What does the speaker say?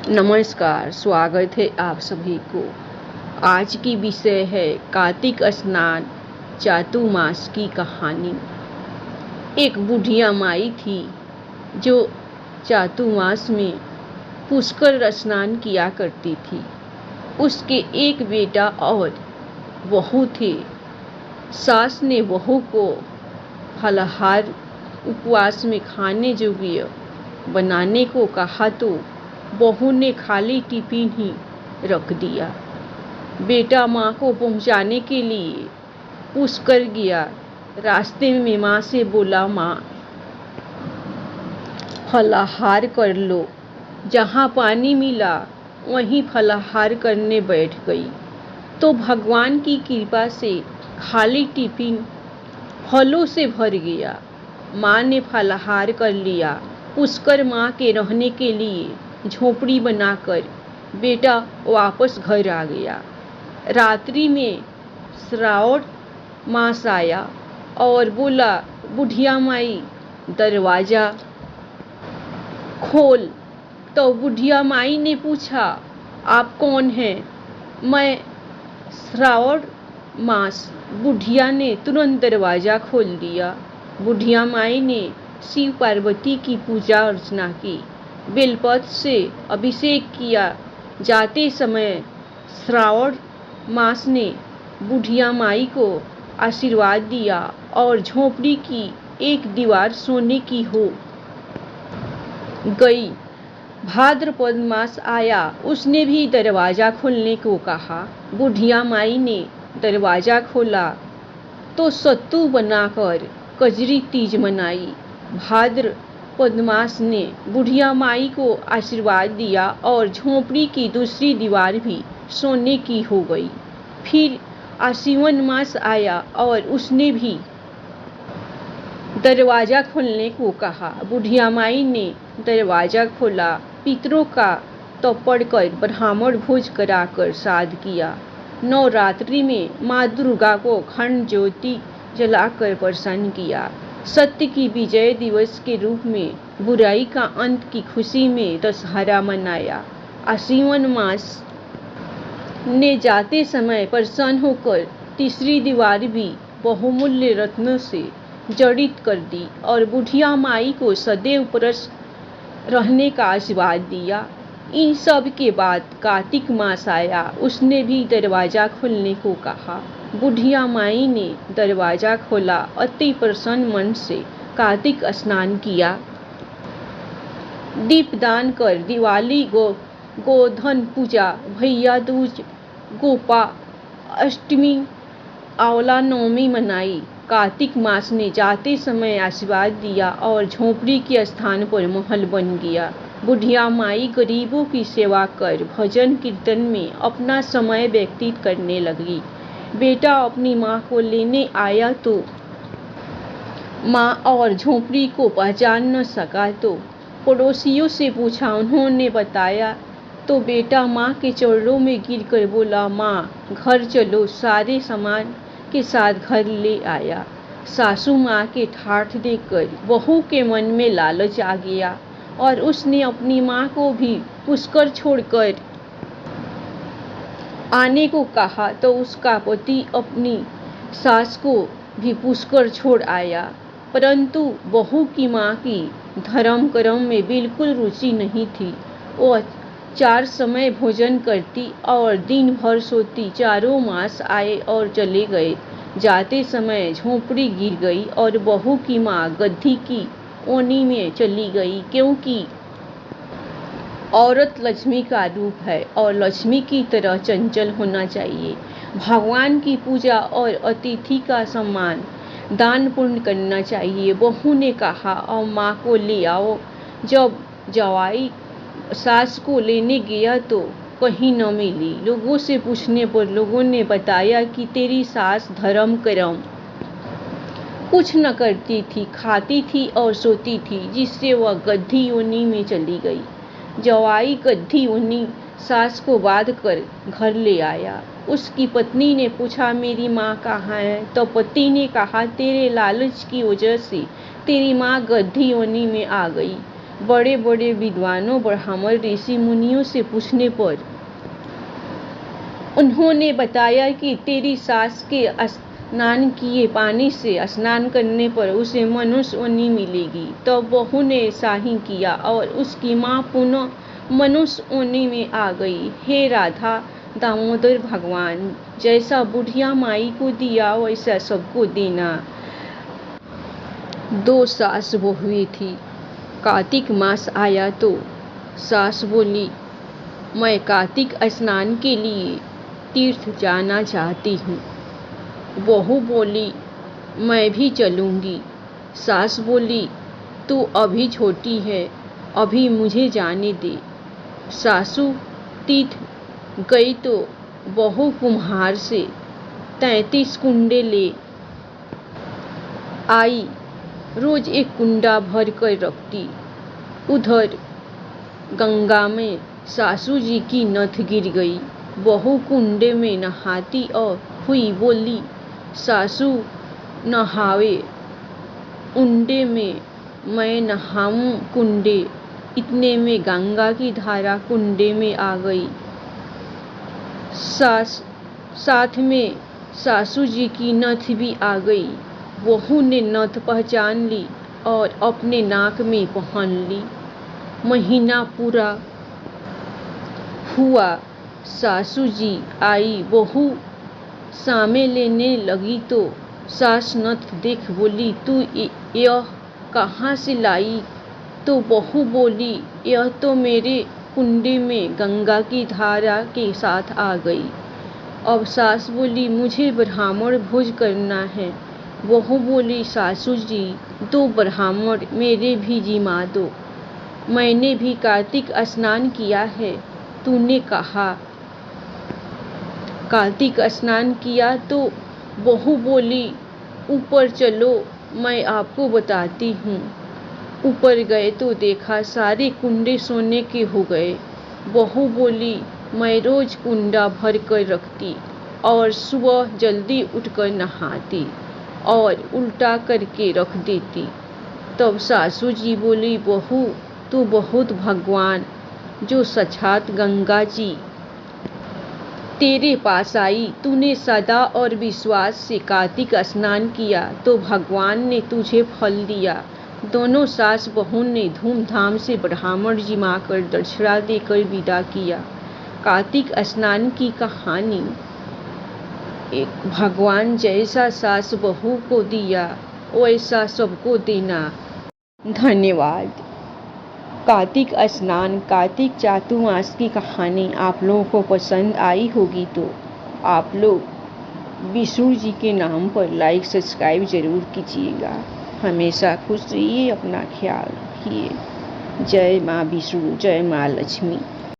नमस्कार, स्वागत है आप सभी को। आज की विषय है कार्तिक स्नान चातुर्मास की कहानी। एक बुढ़िया माई थी जो चातुर्मास में पुष्कर स्नान किया करती थी। उसके एक बेटा और बहू थे। सास ने बहू को फलाहार उपवास में खाने योग्य बनाने को कहा तो बहू ने खाली टिफिन ही रख दिया। बेटा माँ को पहुँचाने के लिए पुष्कर गया। रास्ते में माँ से बोला, माँ फलाहार कर लो। जहाँ पानी मिला वहीं फलाहार करने बैठ गई तो भगवान की कृपा से खाली टिफिन फलों से भर गया। माँ ने फलाहार कर लिया। पुष्कर माँ के रहने के लिए झोपड़ी बनाकर बेटा वापस घर आ गया। रात्रि में श्रावण मास आया और बोला, बुढ़िया माई दरवाजा खोल। तो बुढ़िया माई ने पूछा, आप कौन हैं? मैं श्रावण मास। बुढ़िया ने तुरंत दरवाजा खोल दिया। बुढ़िया माई ने शिव पार्वती की पूजा अर्चना की, बेलपत्र से अभिषेक किया। जाते समय श्रावण मास ने बुढ़िया माई को आशीर्वाद दिया और झोपड़ी की एक दीवार सोने की हो गई। भाद्रपद मास आया, उसने भी दरवाजा खोलने को कहा। बुढ़िया माई ने दरवाजा खोला तो सत्तू बनाकर कजरी तीज मनाई। भाद्रपद मास ने बुढ़िया माई को आशीर्वाद दिया और झोपड़ी की दूसरी दीवार भी सोने की हो गई। फिर आश्विन मास आया और उसने भी दरवाजा खोलने को कहा। बुढ़िया माई ने दरवाजा खोला। पितरों का तर्पण कर ब्राह्मण भोज कराकर श्राद्ध किया। नवरात्रि में माँ दुर्गा को खंड ज्योति जलाकर प्रसन्न किया। सत्य की विजय दिवस के रूप में बुराई का अंत की खुशी में दशहरा मनाया। आश्विन मास ने जाते समय प्रसन्न होकर तीसरी दीवार भी बहुमूल्य रत्नों से जड़ित कर दी और बुढ़िया माई को सदैव प्रसन्न रहने का आशीर्वाद दिया। इन सब के बाद कार्तिक मास आया, उसने भी दरवाजा खोलने को कहा। बुढ़िया माई ने दरवाजा खोला। अति प्रसन्न मन से कार्तिक स्नान किया। दीपदान कर दिवाली, गोधन पूजा, भैया दूज, गोपा अष्टमी, आंवला नवमी मनाई। कार्तिक मास ने जाते समय आशीर्वाद दिया और झोपड़ी के स्थान पर महल बन गया। बुढ़िया माई गरीबों की सेवा कर भजन कीर्तन में अपना समय व्यतीत करने लगी। बेटा अपनी माँ को लेने आया तो माँ और झोपड़ी को पहचान न सका तो पड़ोसियों से पूछा। उन्होंने बताया तो बेटा माँ के चरणों में गिरकर बोला, माँ घर चलो। सारे सामान के साथ घर ले आया। सासू माँ के ठाठ देखकर बहू के मन में लालच आ गया और उसने अपनी माँ को भी पुष्कर छोड़कर आने को कहा तो उसका पति अपनी सास को भी पुष्कर छोड़ आया। परंतु बहू की माँ की धर्म कर्म में बिल्कुल रुचि नहीं थी। वह 4 समय भोजन करती और दिन भर सोती। चारों मास आए और चले गए। जाते समय झोपड़ी गिर गई और बहू की माँ गद्दी की ओनी में चली गई, क्योंकि औरत लक्ष्मी का रूप है और लक्ष्मी की तरह चंचल होना चाहिए। भगवान की पूजा और अतिथि का सम्मान दान पुण्य करना चाहिए। बहू ने कहा, और माँ को ले आओ। जब जवाई सास को लेने गया तो कहीं न मिली। लोगों से पूछने पर लोगों ने बताया कि तेरी सास धर्म कर्म कुछ न करती थी, खाती थी और सोती थी, जिससे वह गद्दी योनि में चली गई। जवाई गद्दी योनि सास को बांध कर घर ले आया। उसकी पत्नी ने पूछा, मेरी माँ कहाँ है? तो पति ने कहा, तेरे लालच की वजह से तेरी माँ गद्दी योनि में आ गई। बड़े बड़े विद्वानों ब्राह्मण ऋषि मुनियों से पूछने पर उन्होंने बताया कि तेरी सास के स्नान किए पानी से स्नान करने पर उसे मनुष्य योनि मिलेगी। तब बहू ने ऐसा ही किया और उसकी माँ पुनः मनुष्य योनि में आ गई। हे राधा दामोदर भगवान, जैसा बुढ़िया माई को दिया वैसा सबको देना। 2 सास बहुएं थी। कार्तिक मास आया तो सास बोली, मैं कार्तिक स्नान के लिए तीर्थ जाना चाहती हूँ। बहू बोली, मैं भी चलूँगी। सास बोली, तू अभी छोटी है, अभी मुझे जाने दे। सासू तीर्थ गई तो बहू कुम्हार से 33 कुंडे ले आई। रोज एक कुंडा भर कर रखती। उधर गंगा में सासू जी की नथ गिर गई। बहू कुंडे में नहाती और हुई बोली, सासू नहावे कुंडे में, मैं नहाऊं कुंडे। इतने में गंगा की धारा कुंडे में आ गई। साथ में सासू जी की नथ भी आ गई। बहू ने नथ पहचान ली और अपने नाक में पहन ली। महीना पूरा हुआ, सासू जी आई। बहू सामे लेने लगी तो सास नथ देख बोली, तू यह कहाँ से लाई? तो बहू बोली, यह तो मेरे कुंडे में गंगा की धारा के साथ आ गई। अब सास बोली, मुझे ब्राह्मण भोज करना है। बहू बोली, सासू जी 2 ब्राह्मण मेरे भी जिमा दो, मैंने भी कार्तिक स्नान किया है। तूने कहा कार्तिक स्नान किया तो बहू बोली, ऊपर चलो, मैं आपको बताती हूँ। ऊपर गए तो देखा सारे कुंडे सोने के हो गए। बहू बोली, मैं रोज कुंडा भर कर रखती और सुबह जल्दी उठकर नहाती और उल्टा करके रख देती। तब सासू जी बोली, बहू तू बहुत भगवान, जो साक्षात गंगा जी तेरे पास आई। तूने सदा और विश्वास से कार्तिक स्नान किया तो भगवान ने तुझे फल दिया। दोनों सास बहू ने धूमधाम से ब्राह्मण जिमा कर दक्षिणा देकर विदा किया। कार्तिक स्नान की कहानी। एक भगवान जैसा सास बहू को दिया वैसा सबको देना। धन्यवाद। कार्तिक स्नान, कार्तिक चातुर्मास की कहानी आप लोगों को पसंद आई होगी तो आप लोग विष्णु जी के नाम पर लाइक सब्सक्राइब जरूर कीजिएगा। हमेशा खुश रहिए, अपना ख्याल रखिए। जय माँ विष्णु, जय माँ लक्ष्मी।